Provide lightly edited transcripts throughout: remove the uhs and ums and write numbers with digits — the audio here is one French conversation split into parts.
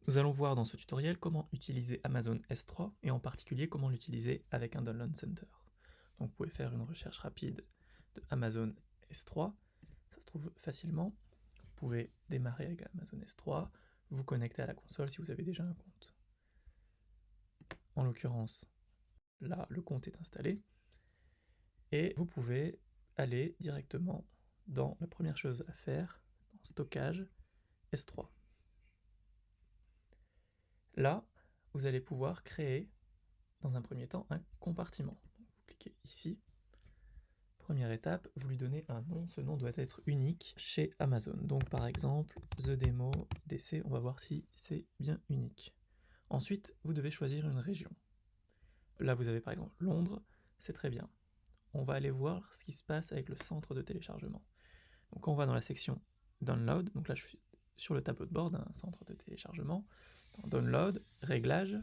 Nous allons voir dans ce tutoriel comment utiliser Amazon S3 et en particulier comment l'utiliser avec un Download Center. Donc vous pouvez faire une recherche rapide de Amazon S3, ça se trouve facilement. Vous pouvez démarrer avec Amazon S3, vous connecter à la console si vous avez déjà un compte. En l'occurrence, là le compte est installé et vous pouvez aller directement dans la première chose à faire, dans stockage S3. Là, vous allez pouvoir créer dans un premier temps un compartiment. Donc, vous cliquez ici. Première étape, vous lui donnez un nom. Ce nom doit être unique chez Amazon. Donc par exemple, The Demo DC, on va voir si c'est bien unique. Ensuite, vous devez choisir une région. Là, vous avez par exemple Londres, c'est très bien. On va aller voir ce qui se passe avec le centre de téléchargement. Donc on va dans la section Download. Donc là, je suis sur le tableau de bord d'un centre de téléchargement. Dans Download, Réglages,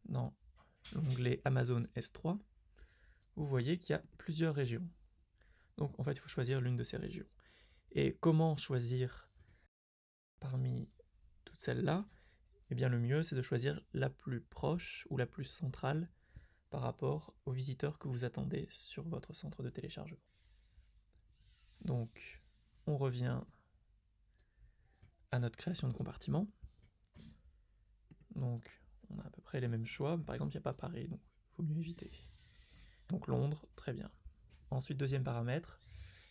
dans l'onglet Amazon S3, vous voyez qu'il y a plusieurs régions. Donc en fait, il faut choisir l'une de ces régions. Et comment choisir parmi toutes celles-là? Eh bien le mieux, c'est de choisir la plus proche ou la plus centrale par rapport aux visiteurs que vous attendez sur votre centre de téléchargement. Donc on revient à notre création de compartiment. Donc on a à peu près les mêmes choix. Par exemple, il n'y a pas Paris, donc il vaut mieux éviter. Donc Londres, très bien. Ensuite, deuxième paramètre,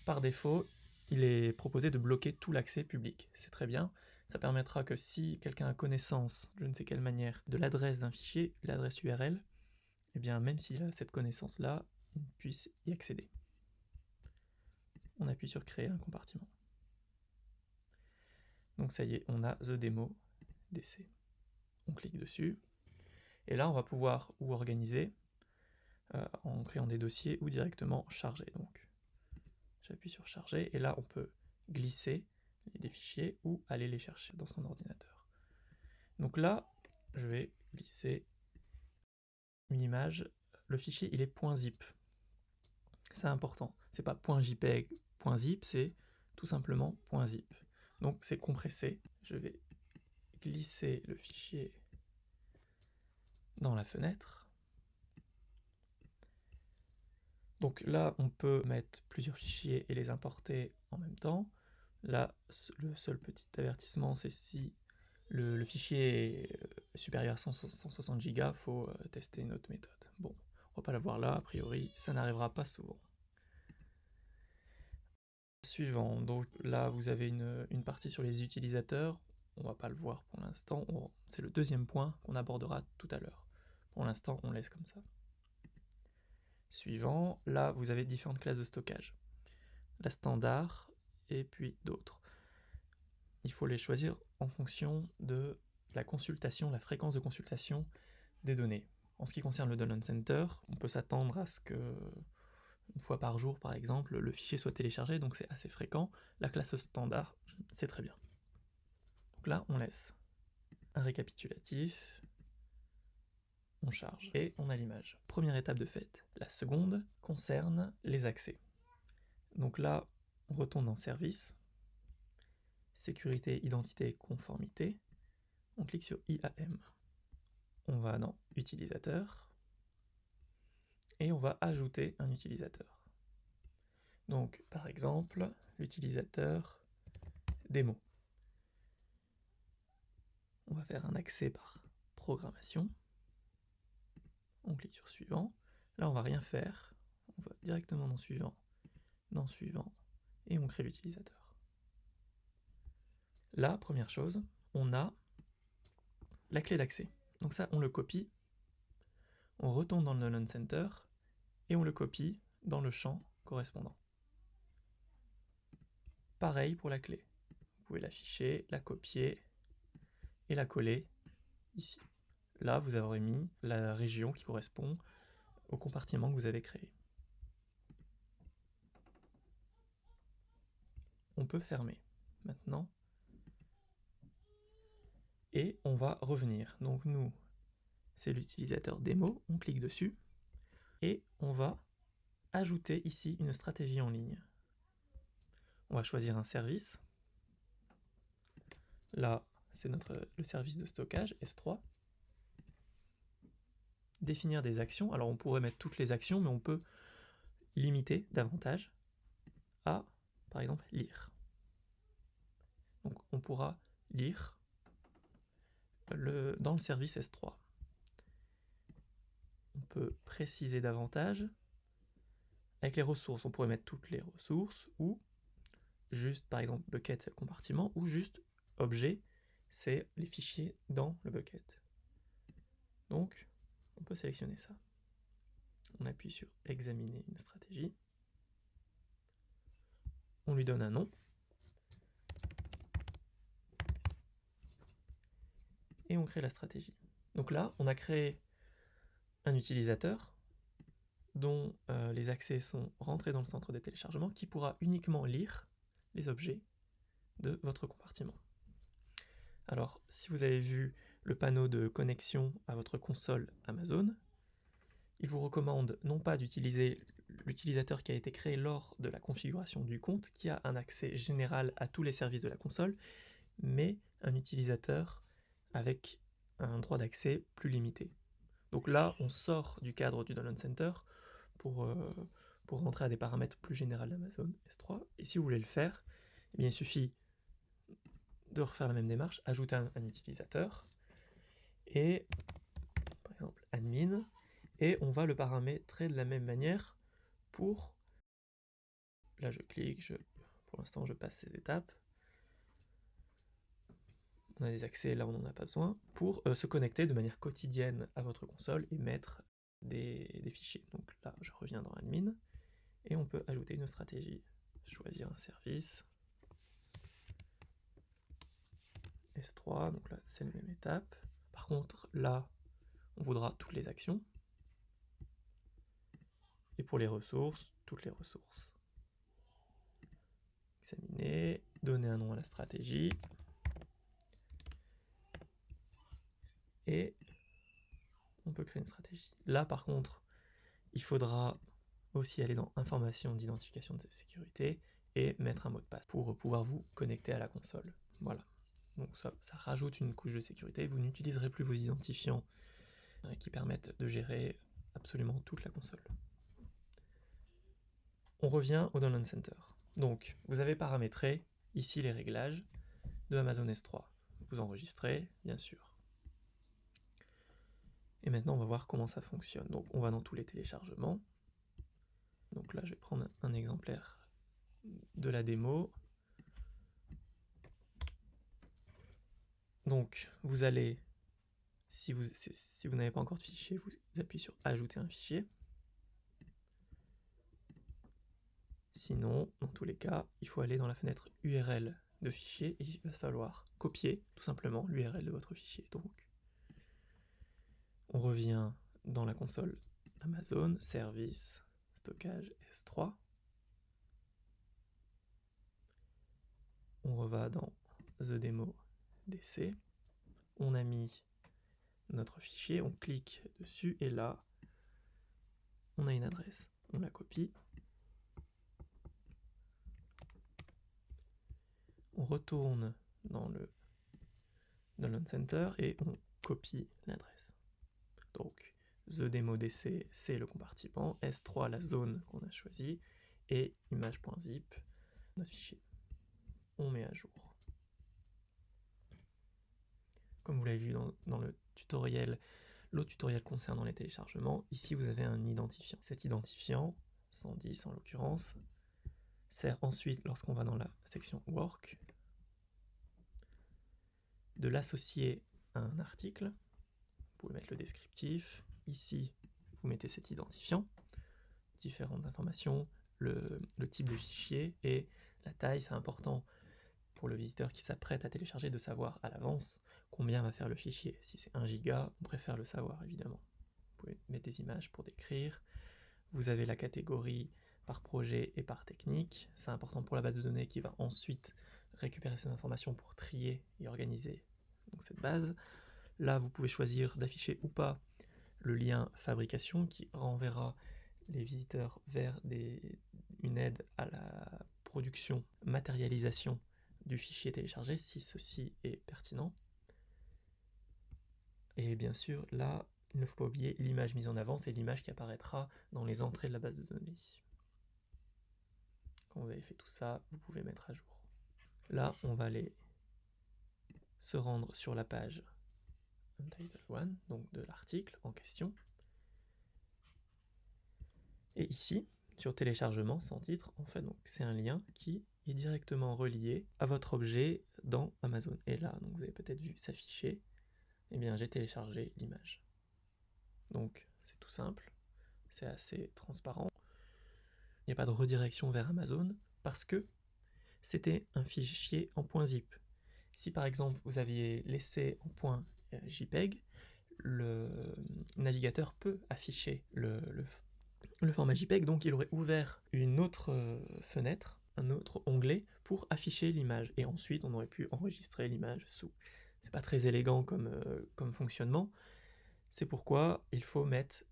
par défaut, il est proposé de bloquer tout l'accès public. C'est très bien. Ça permettra que si quelqu'un a connaissance, de je ne sais quelle manière, de l'adresse d'un fichier, l'adresse URL, eh bien même s'il a cette connaissance-là, il puisse y accéder. On appuie sur créer un compartiment. Donc ça y est, on a The Demo DC. On clique dessus. Et là, on va pouvoir ou organiser en créant des dossiers ou directement charger. Donc j'appuie sur charger et là, on peut glisser des fichiers ou aller les chercher dans son ordinateur. Donc là, je vais glisser une image. Le fichier, il est .zip. C'est important. C'est pas .jpeg, .zip, c'est tout simplement .zip. Donc c'est compressé. Je vais glisser le fichier dans la fenêtre. Donc là, on peut mettre plusieurs fichiers et les importer en même temps. Là, le seul petit avertissement, c'est si le fichier est supérieur à 160 Go, il faut tester une autre méthode. Bon, on va pas la voir là, a priori, ça n'arrivera pas souvent. Suivant, donc là vous avez une partie sur les utilisateurs, on va pas le voir pour l'instant, c'est le deuxième point qu'on abordera tout à l'heure. Pour l'instant, on laisse comme ça. Suivant, là vous avez différentes classes de stockage. La standard et puis d'autres. Il faut les choisir en fonction de la consultation, la fréquence de consultation des données. En ce qui concerne le Download Center, on peut s'attendre à ce que une fois par jour par exemple, le fichier soit téléchargé, donc c'est assez fréquent. La classe standard, c'est très bien. Donc là, on laisse un récapitulatif, on charge et on a l'image. Première étape de fait. La seconde concerne les accès. Donc là, on retourne dans Service, Sécurité, Identité, Conformité, on clique sur IAM. On va dans Utilisateur et on va ajouter un utilisateur. Donc par exemple, l'utilisateur démo. On va faire un accès par programmation. On clique sur suivant. Là, on va rien faire. On va directement dans suivant, et on crée l'utilisateur. Là, première chose, on a la clé d'accès. Donc ça, on le copie, on retourne dans le Download Center et on le copie dans le champ correspondant. Pareil pour la clé. Vous pouvez l'afficher, la copier et la coller ici. Là, vous aurez mis la région qui correspond au compartiment que vous avez créé. On peut fermer maintenant et on va revenir. Donc nous, c'est l'utilisateur démo, on clique dessus et on va ajouter ici une stratégie en ligne. On va choisir un service. Là, c'est le service de stockage, S3. Définir des actions. Alors on pourrait mettre toutes les actions, mais on peut limiter davantage à, par exemple, lire. Donc on pourra lire dans le service S3. On peut préciser davantage. Avec les ressources, on pourrait mettre toutes les ressources, ou juste, par exemple, bucket, c'est le compartiment, ou juste objet, c'est les fichiers dans le bucket. Donc, on peut sélectionner ça. On appuie sur examiner une stratégie. On lui donne un nom. Et on crée la stratégie. Donc là, on a créé un utilisateur dont les accès sont rentrés dans le centre de téléchargement, qui pourra uniquement lire les objets de votre compartiment. Alors, si vous avez vu le panneau de connexion à votre console Amazon, il vous recommande non pas d'utiliser l'utilisateur qui a été créé lors de la configuration du compte, qui a un accès général à tous les services de la console, mais un utilisateur avec un droit d'accès plus limité. Donc là, on sort du cadre du Download Center pour rentrer à des paramètres plus généraux d'Amazon S3. Et si vous voulez le faire, eh bien, il suffit de refaire la même démarche, ajouter un utilisateur, et par exemple admin, et on va le paramétrer de la même manière pour... Là je clique, pour l'instant je passe ces étapes. On a des accès, là on n'en a pas besoin, pour se connecter de manière quotidienne à votre console et mettre des fichiers. Donc là je reviens dans admin, et on peut ajouter une stratégie, choisir un service, S3, donc là c'est la même étape. Par contre là on voudra toutes les actions, et pour les ressources, toutes les ressources. Examiner, donner un nom à la stratégie, et on peut créer une stratégie. Là par contre, il faudra aussi aller dans informations d'identification de sécurité et mettre un mot de passe pour pouvoir vous connecter à la console. Voilà. Donc ça rajoute une couche de sécurité. Vous n'utiliserez plus vos identifiants qui permettent de gérer absolument toute la console. On revient au Download Center. Donc vous avez paramétré ici les réglages de Amazon S3. Vous enregistrez, bien sûr. Et maintenant, on va voir comment ça fonctionne. Donc, on va dans tous les téléchargements. Donc là, je vais prendre un exemplaire de la démo. Donc, vous allez, si vous n'avez pas encore de fichier, vous appuyez sur « Ajouter un fichier ». Sinon, dans tous les cas, il faut aller dans la fenêtre URL de fichier et il va falloir copier, tout simplement, l'URL de votre fichier. Donc, on revient dans la console Amazon, service, stockage, S3. On reva dans The Demo DC. On a mis notre fichier, on clique dessus et là, on a une adresse. On la copie. On retourne dans le Download Center et on copie l'adresse. Donc, The Demo DC, c'est le compartiment, S3, la zone qu'on a choisie, et image.zip, notre fichier. On met à jour. Comme vous l'avez vu dans le tutoriel, l'autre tutoriel concernant les téléchargements, ici vous avez un identifiant. Cet identifiant, 110 en l'occurrence, sert ensuite, lorsqu'on va dans la section Work, de l'associer à un article. Vous pouvez mettre le descriptif. Ici, vous mettez cet identifiant, différentes informations, le type de fichier et la taille. C'est important pour le visiteur qui s'apprête à télécharger de savoir à l'avance combien va faire le fichier. Si c'est 1 giga, on préfère le savoir évidemment. Vous pouvez mettre des images pour décrire. Vous avez la catégorie par projet et par technique. C'est important pour la base de données qui va ensuite récupérer ces informations pour trier et organiser donc cette base. Là, vous pouvez choisir d'afficher ou pas le lien fabrication qui renverra les visiteurs vers une aide à la production, matérialisation du fichier téléchargé si ceci est pertinent. Et bien sûr, là, il ne faut pas oublier l'image mise en avant, c'est l'image qui apparaîtra dans les entrées de la base de données. Quand vous avez fait tout ça, vous pouvez mettre à jour. Là, on va aller se rendre sur la page Untitled One, donc de l'article en question. Et ici, sur téléchargement sans titre, en fait, donc c'est un lien qui est directement relié à votre objet dans Amazon. Et là, donc vous avez peut-être vu s'afficher, eh bien j'ai téléchargé l'image. Donc c'est tout simple, c'est assez transparent. Il n'y a pas de redirection vers Amazon parce que c'était un fichier en .zip. Si par exemple vous aviez laissé en .jpeg, le navigateur peut afficher le format JPEG, donc il aurait ouvert une autre fenêtre, un autre onglet pour afficher l'image, et ensuite on aurait pu enregistrer l'image sous. C'est pas très élégant comme fonctionnement, c'est pourquoi il faut mettre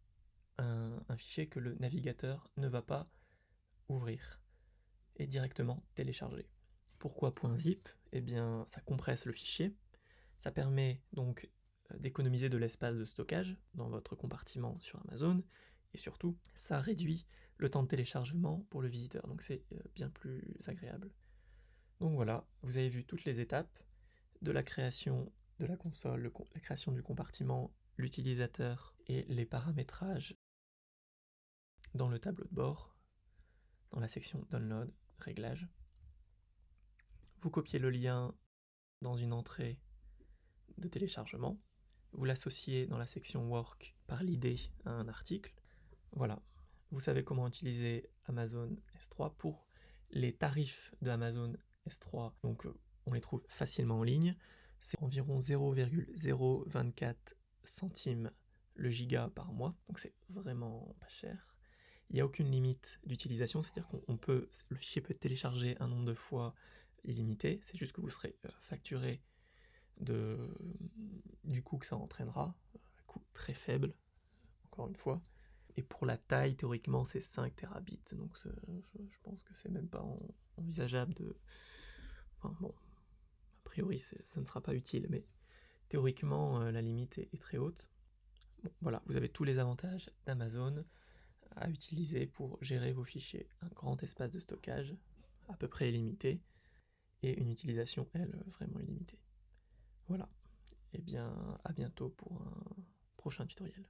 un fichier que le navigateur ne va pas ouvrir et directement télécharger. Pourquoi .zip? Eh bien, ça compresse le fichier, ça permet donc d'économiser de l'espace de stockage dans votre compartiment sur Amazon, et surtout, ça réduit le temps de téléchargement pour le visiteur, donc c'est bien plus agréable. Donc voilà, vous avez vu toutes les étapes de la création de la console, la création du compartiment, l'utilisateur et les paramétrages dans le tableau de bord, dans la section Download, Réglages. Vous copiez le lien dans une entrée de téléchargement, vous l'associez dans la section Work par l'idée à un article. Voilà, vous savez comment utiliser Amazon S3 pour les tarifs de Amazon S3. Donc on les trouve facilement en ligne. C'est environ 0,024 centimes le giga par mois, donc c'est vraiment pas cher. Il n'y a aucune limite d'utilisation, c'est-à-dire le fichier peut être téléchargé un nombre de fois illimité, c'est juste que vous serez facturé du coût que ça entraînera, un coût très faible, encore une fois. Et pour la taille, théoriquement, c'est 5 terabits, donc je pense que c'est même pas envisageable de... Enfin bon, a priori, ça ne sera pas utile, mais théoriquement, la limite est très haute. Bon, voilà, vous avez tous les avantages d'Amazon à utiliser pour gérer vos fichiers. Un grand espace de stockage, à peu près illimité, et une utilisation, elle, vraiment illimitée. Voilà. Et bien, à bientôt pour un prochain tutoriel.